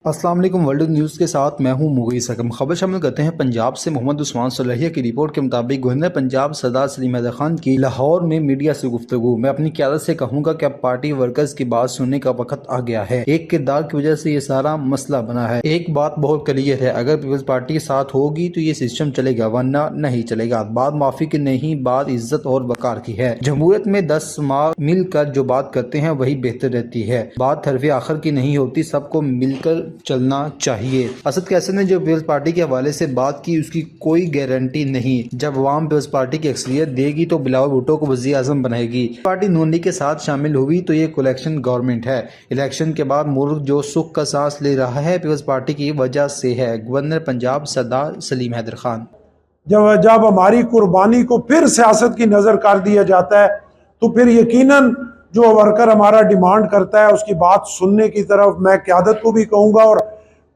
अस्सलाम वालेकुम। World news के साथ मैं हूं मुगीस हकम। खबर शामिल करते हैं पंजाब से। मोहम्मद उस्मान सलाहिया की रिपोर्ट के मुताबिक गवर्नर पंजाब सरदार सलीम हैदर खान की लाहौर में मीडिया से गुफ्तगू। मैं अपनी क़यादत से कहूँगा कि अब पार्टी वर्कर्स की बात सुनने का वक्त आ गया है। एक किरदार की वजह से ये सारा मसला बना है। एक बात बहुत क्लियर है, अगर पीपल्स पार्टी के साथ होगी तो ये सिस्टम चलेगा, वरना नहीं चलेगा। बात माफी की नहीं, बात इज्जत और वकार की है। जमहूरियत में 10 माह मिलकर जो बात करते हैं वही बेहतर रहती है। बात हरफ आखिर की नहीं होती, सबको मिलकर चलना चाहिए। असद कैसर ने जो पीपल्स पार्टी के हवाले से बात की उसकी कोई गारंटी नहीं। जब अवाम पीपल्स पार्टी की अक्सरियत देगी तो बिलावल भुट्टो को वज़ीर आज़म बनाएगी। पार्टी नून लीग के साथ शामिल हुई तो ये कोलेक्शन गवर्नमेंट है। इलेक्शन के बाद मुल्क जो सुख का सांस ले रहा है पीपल्स पार्टी की वजह से है। गवर्नर पंजाब सरदार सलीम हैदर खान। जब हमारी कुर्बानी को फिर सियासत की नज़र कर दिया जाता है तो फिर यकीनन जो वर्कर हमारा डिमांड करता है उसकी बात सुनने की तरफ मैं क़यादत को भी कहूँगा, और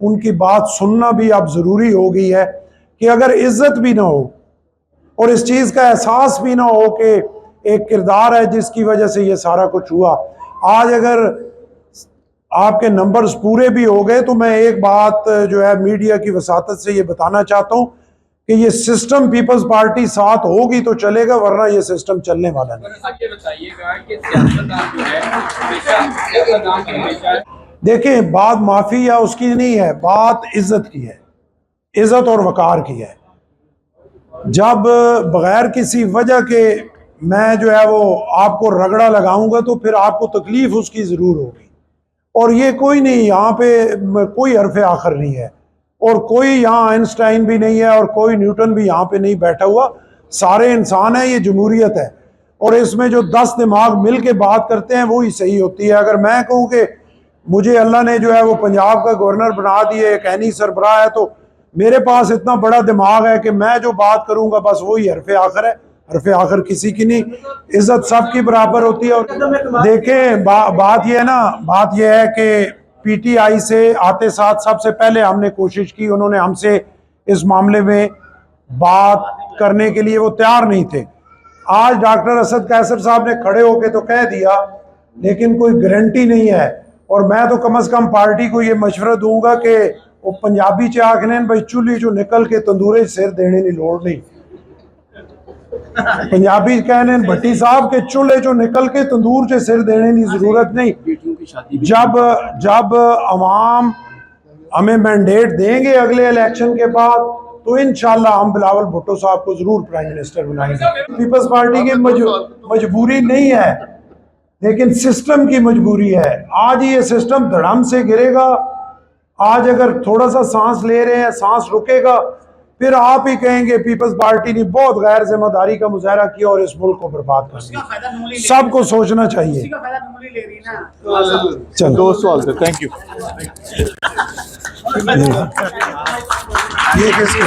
उनकी बात सुनना भी अब ज़रूरी हो गई है कि अगर इज़्ज़त भी ना हो और इस चीज़ का एहसास भी ना हो कि एक किरदार है जिसकी वजह से ये सारा कुछ हुआ। आज अगर आपके नंबर्स पूरे भी हो गए तो मैं एक बात जो है मीडिया की वसातत से ये बताना चाहता हूँ कि ये सिस्टम पीपल्स पार्टी साथ होगी तो चलेगा, वरना ये सिस्टम चलने वाला नहीं। देखें, बात माफी या उसकी नहीं है, बात इज्जत की है, इज्जत और वकार की है। जब बगैर किसी वजह के मैं जो है वो आपको रगड़ा लगाऊंगा तो फिर आपको तकलीफ उसकी ज़रूर होगी। और ये कोई नहीं, यहाँ पे कोई हरफ आखिर नहीं है और कोई यहाँ आइंस्टाइन भी नहीं है और कोई न्यूटन भी यहाँ पे नहीं बैठा हुआ। सारे इंसान हैं, ये जमहूरियत है और इसमें जो 10 दिमाग मिल के बात करते हैं वही सही होती है। अगर मैं कहूँ कि मुझे अल्लाह ने जो है वो पंजाब का गवर्नर बना दिए, एक ऐनी सरबराह है, तो मेरे पास इतना बड़ा दिमाग है कि मैं जो बात करूँगा बस वही हरफ आखिर है। हरफ आखिर किसी की नहीं, इज्जत सबकी बराबर होती है। और देखें, बात यह है ना, बात यह है कि पीटीआई से आते साथ सबसे पहले हमने कोशिश की, उन्होंने हमसे इस मामले में बात करने के लिए वो तैयार नहीं थे। आज डॉक्टर असद कैसर साहब ने खड़े होके तो कह दिया, लेकिन कोई गारंटी नहीं है। और मैं तो कम से कम पार्टी को ये मशवरा दूंगा कि वो पंजाबी च आखने भाई चूल्ही चो निकल के तंदूरे सिर देने की लोड़ नहीं। पंजाबी कहने भट्टी साहब के चूल्हे चो निकल के तंदूर से सिर देने की जरूरत नहीं। जब अवाम हमें मैंडेट देंगे अगले इलेक्शन के बाद तो इंशाल्लाह हम बिलावल भुट्टो साहब को जरूर प्राइम मिनिस्टर बनाएंगे। पीपल्स पार्टी की मजबूरी नहीं है, लेकिन सिस्टम की मजबूरी है। आज ये सिस्टम धड़म से गिरेगा। आज अगर थोड़ा सा सांस ले रहे हैं, सांस रुकेगा, फिर आप ही कहेंगे पीपल्स पार्टी ने बहुत गैर जिम्मेदारी का मुजाहरा किया और इस मुल्क को बर्बाद कर दिया। सबको सोचना चाहिए। चलो, 2 सवाल थे। Thank you. ये किसके